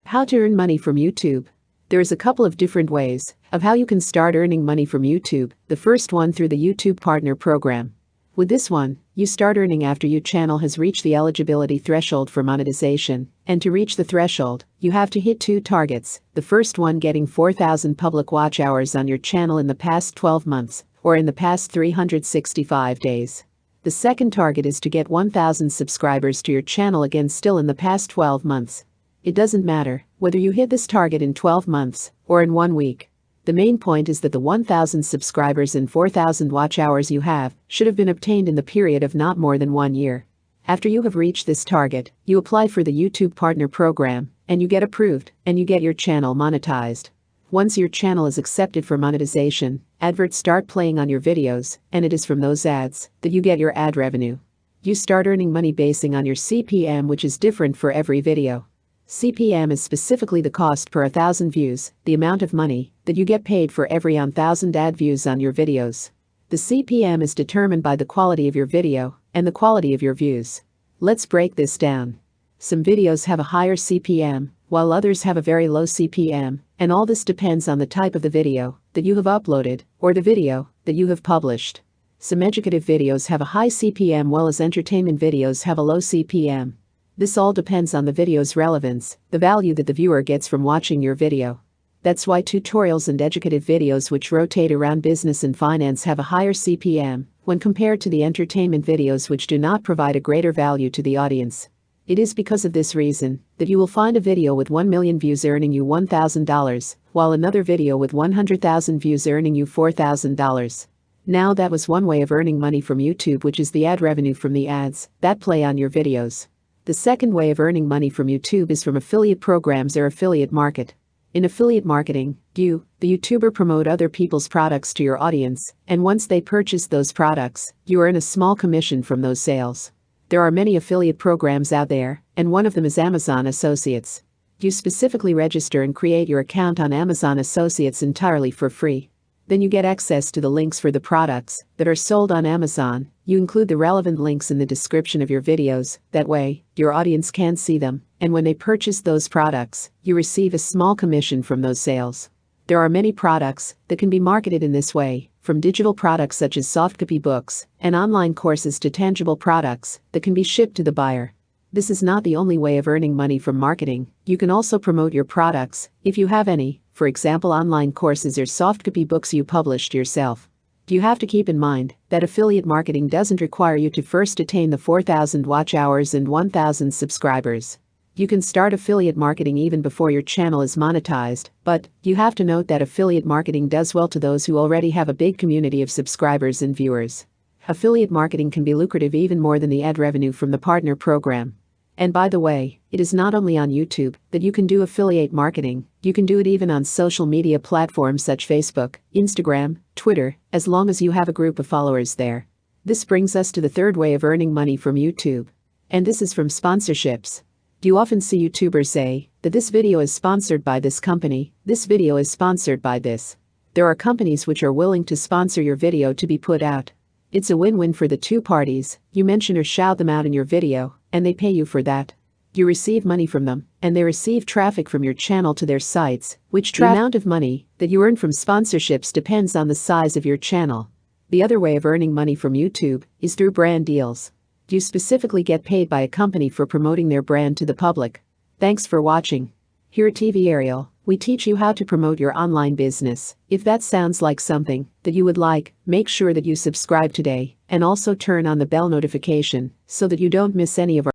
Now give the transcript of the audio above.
How to earn money from YouTube. There's a couple of different ways of how you can start earning money from YouTube. The first one through the YouTube Partner Program. With this one, you start earning after your channel has reached the eligibility threshold for monetization, and to reach the threshold, you have to hit two targets. The first one getting 4,000 public watch hours on your channel in the past 12 months, or in the past 365 days. The second target is to get 1,000 subscribers to your channel again still in the past 12 months. It doesn't matter whether you hit this target in 12 months or in 1 week. The main point is that the 1,000 subscribers and 4,000 watch hours you have should have been obtained in the period of not more than 1 year. After you have reached this target, you apply for the YouTube Partner Program, and you get approved, and you get your channel monetized. Once your channel is accepted for monetization, adverts start playing on your videos, and it is from those ads that you get your ad revenue. You start earning money basing on your CPM, which is different for every video. CPM is specifically the cost per 1,000 views, the amount of money that you get paid for every 1,000 ad views on your videos. The CPM is determined by the quality of your video and the quality of your views. Let's break this down. Some videos have a higher CPM, while others have a very low CPM, and all this depends on the type of the video that you have uploaded or the video that you have published. Some educative videos have a high CPM, while as entertainment videos have a low CPM. This all depends on the video's relevance, the value that the viewer gets from watching your video. That's why tutorials and educative videos which rotate around business and finance have a higher CPM when compared to the entertainment videos which do not provide a greater value to the audience. It is because of this reason that you will find a video with 1 million views earning you $1,000, while another video with 100,000 views earning you $4,000. Now that was one way of earning money from YouTube, which is the ad revenue from the ads that play on your videos. The second way of earning money from YouTube is from affiliate programs or affiliate market. In affiliate marketing, you, the YouTuber, promote other people's products to your audience, and once they purchase those products, you earn a small commission from those sales. There are many affiliate programs out there, and one of them is Amazon Associates. You specifically register and create your account on Amazon Associates entirely for free. Then you get access to the links for the products that are sold on Amazon. You include the relevant links in the description of your videos. That way, your audience can see them, and when they purchase those products, you receive a small commission from those sales. There are many products that can be marketed in this way, from digital products such as softcopy books and online courses to tangible products that can be shipped to the buyer. This is not the only way of earning money from marketing. You can also promote your products, if you have any, for example online courses or softcopy books you published yourself. You have to keep in mind that affiliate marketing doesn't require you to first attain the 4,000 watch hours and 1,000 subscribers. You can start affiliate marketing even before your channel is monetized, but you have to note that affiliate marketing does well to those who already have a big community of subscribers and viewers. Affiliate marketing can be lucrative even more than the ad revenue from the partner program. And by the way, it is not only on YouTube that you can do affiliate marketing. You can do it even on social media platforms such as Facebook, Instagram, Twitter, as long as you have a group of followers there. This brings us to the third way of earning money from YouTube. And this is from sponsorships. You often see YouTubers say that this video is sponsored by this company, this video is sponsored by this. There are companies which are willing to sponsor your video to be put out. It's a win-win for the two parties. You mention or shout them out in your video, and they pay you for that. You receive money from them, and they receive traffic from your channel to their sites, which the amount of money that you earn from sponsorships depends on the size of your channel. The other way of earning money from YouTube is through brand deals. You specifically get paid by a company for promoting their brand to the public. Thanks for watching. Here at TV Ariel, we teach you how to promote your online business. If that sounds like something that you would like, make sure that you subscribe today and also turn on the bell notification so that you don't miss any of our